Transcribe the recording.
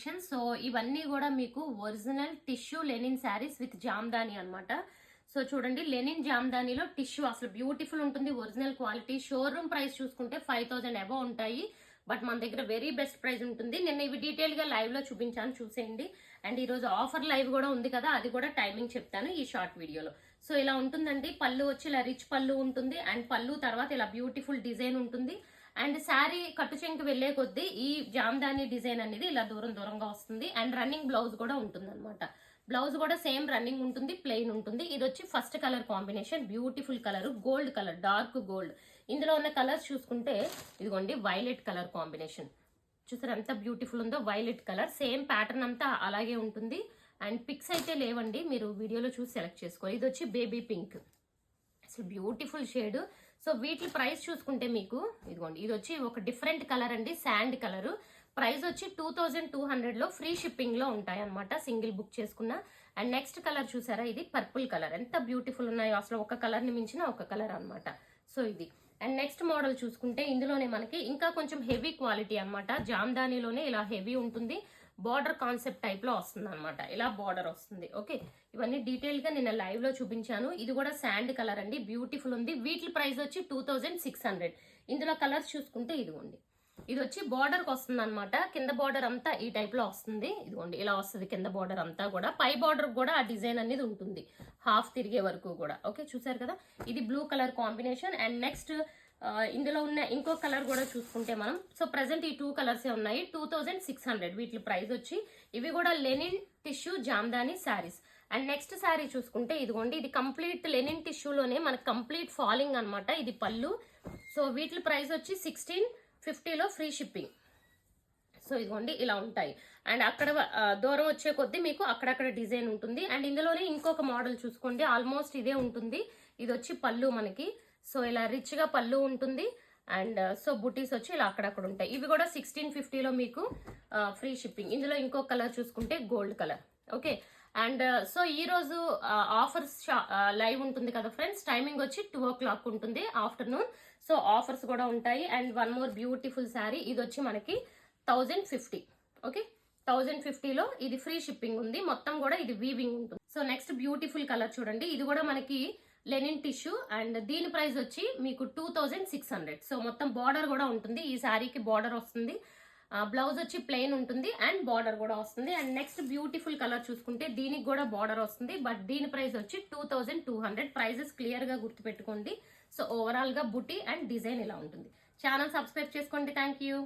Collection. So ఇవన్నీ కూడా మీకు original tissue linen saris with Jamdani అన్నమాట. సో చూడండి, లెనిన్ జామ్దానిలో టిష్యూ అసలు బ్యూటిఫుల్ ఉంటుంది, ఒరిజినల్ క్వాలిటీ. షోరూమ్ ప్రైస్ చూసుకుంటే 5000 అబౌవ్ ఉంటాయి, బట్ మన దగ్గర వెరీ బెస్ట్ ప్రైస్ ఉంటుంది. నిన్న ఇవి డీటెయిల్ గా లైవ్ లో చూపించాను, చూసేయండి. అండ్ ఈ రోజు ఆఫర్ లైవ్ కూడా ఉంది కదా, అది కూడా టైమింగ్ చెప్తాను ఈ షార్ట్ వీడియోలో. సో ఇలా ఉంటుందండి, పళ్ళు వచ్చి ఇలా రిచ్ పళ్ళు ఉంటుంది, అండ్ పళ్ళు తర్వాత ఇలా బ్యూటిఫుల్ డిజైన్ ఉంటుంది. అండ్ శారీ కట్టు చెంకి వెళ్లే కొద్దీ ఈ జామ్దాని డిజైన్ అనేది ఇలా దూరం దూరంగా వస్తుంది. అండ్ రన్నింగ్ బ్లౌజ్ కూడా ఉంటుంది అనమాట. బ్లౌజ్ కూడా సేమ్ రన్నింగ్ ఉంటుంది, ప్లెయిన్ ఉంటుంది. ఇది వచ్చి first colour combination, beautiful colour, gold colour, dark gold. ఇందులో ఉన్న కలర్స్ చూసుకుంటే ఇదిగోండి వైలెట్ కలర్ కాంబినేషన్, చూసారు ఎంత బ్యూటిఫుల్ ఉందో. వైలెట్ కలర్ సేమ్ ప్యాటర్న్ అంతా అలాగే ఉంటుంది. అండ్ పిక్స్ అయితే లేవండి, మీరు వీడియోలో చూసి సెలెక్ట్ చేసుకోవాలి. ఇది వచ్చి బేబీ పింక్, అసలు బ్యూటిఫుల్ షేడ్. సో వీటి ప్రైస్ చూసుకుంటే మీకు ఇదిగోండి, ఇది వచ్చి ఒక డిఫరెంట్ కలర్ అండి, శాండ్ కలర్. ప్రైస్ వచ్చి 2200 లో ఫ్రీ షిప్పింగ్ లో ఉంటాయి అనమాట, సింగిల్ బుక్ చేసుకున్న. అండ్ నెక్స్ట్ కలర్ చూసారా, ఇది పర్పుల్ కలర్, ఎంత బ్యూటిఫుల్ ఉన్నాయో అసలు, ఒక కలర్ ని మించిన ఒక కలర్ అనమాట. సో ఇది. అండ్ నెక్స్ట్ మోడల్ చూసుకుంటే ఇందులోనే మనకి ఇంకా కొంచెం హెవీ క్వాలిటీ అనమాట. జామ్దానిలోనే ఇలా హెవీ ఉంటుంది, బార్డర్ కాన్సెప్ట్ టైప్ లో వస్తుంది అనమాట, ఇలా బార్డర్ వస్తుంది. ఓకే, ఇవన్నీ డీటెయిల్ గా నిన్న లైవ్ లో చూపించాను. ఇది కూడా శాండ్ కలర్ అండి, బ్యూటిఫుల్ ఉంది. వీటి ప్రైస్ వచ్చి 2600. ఇందులో కలర్స్ చూసుకుంటే ఇదిగోండి, ఇది వచ్చి బార్డర్ కి వస్తుంది అనమాట. కింద బార్డర్ అంతా ఈ టైప్ లో వస్తుంది, ఇదిగోండి ఇలా వస్తుంది కింద బార్డర్ అంతా కూడా. పై బార్డర్ కూడా ఆ డిజైన్ అనేది ఉంటుంది, హాఫ్ తిరిగే వరకు కూడా. ఓకే, చూసారు కదా, ఇది blue colour combination. And next ఇందులో ఉన్న ఇంకో కలర్ కూడా చూసుకుంటే మనం, సో ప్రెసెంట్ ఈ 2 కలర్స్ ఉన్నాయి. 2600 వీటి ప్రైస్ వచ్చి. ఇవి కూడా linen tissue Jamdani saris. And next sari చూసుకుంటే ఇదిగోండి, ఇది కంప్లీట్ లెనిన్ టిష్యూలోనే మనకి కంప్లీట్ ఫాలింగ్ అనమాట. ఇది పళ్ళు. సో వీటి ప్రైస్ వచ్చి 1650లో ఫ్రీ షిప్పింగ్. సో ఇదిగోండి ఇలా ఉంటాయి. అండ్ అక్కడ దూరం వచ్చే కొద్దీ మీకు అక్కడక్కడ డిజైన్ ఉంటుంది. అండ్ ఇందులోనే ఇంకొక మోడల్ చూసుకోండి, ఆల్మోస్ట్ ఇదే ఉంటుంది. ఇది వచ్చి పళ్ళు మనకి, సో ఇలా రిచ్ గా పళ్ళు ఉంటుంది. అండ్ సో బుటీస్ వచ్చి ఇలా అక్కడక్కడ ఉంటాయి. ఇవి కూడా 1650లో మీకు ఫ్రీ షిప్పింగ్. ఇందులో ఇంకో కలర్ చూసుకుంటే gold colour. Okay, and so ఈ రోజు ఆఫర్స్ లైవ్ ఉంటుంది కదా ఫ్రెండ్స్, టైమింగ్ వచ్చి 2 o'clock ఉంటుంది ఆఫ్టర్నూన్. సో ఆఫర్స్ కూడా ఉంటాయి. And one more beautiful sari, ఇది వచ్చి మనకి 1050. ఓకే, 1050లో ఇది ఫ్రీ షిప్పింగ్ ఉంది. మొత్తం కూడా ఇది వీవింగ్ ఉంటుంది. సో నెక్స్ట్ బ్యూటిఫుల్ కలర్ చూడండి, ఇది కూడా మనకి లెనిన్ టిష్యూ. అండ్ దీని ప్రైస్ వచ్చి మీకు 2600. సో మొత్తం బార్డర్ కూడా ఉంటుంది, ఈ శారీకి బార్డర్ వస్తుంది. బ్లౌజ్ వచ్చి ప్లెయిన్ ఉంటుంది అండ్ బార్డర్ కూడా వస్తుంది. అండ్ నెక్స్ట్ బ్యూటిఫుల్ కలర్ చూసుకుంటే దీనికి కూడా బార్డర్ వస్తుంది, బట్ దీని ప్రైస్ వచ్చి 2200. ప్రైజెస్ క్లియర్ గా గుర్తుపెట్టుకోండి. సో ఓవరాల్ గా బుటీ అండ్ డిజైన్ ఇలా ఉంటుంది. ఛానల్ సబ్స్క్రైబ్ చేసుకోండి. Thank you.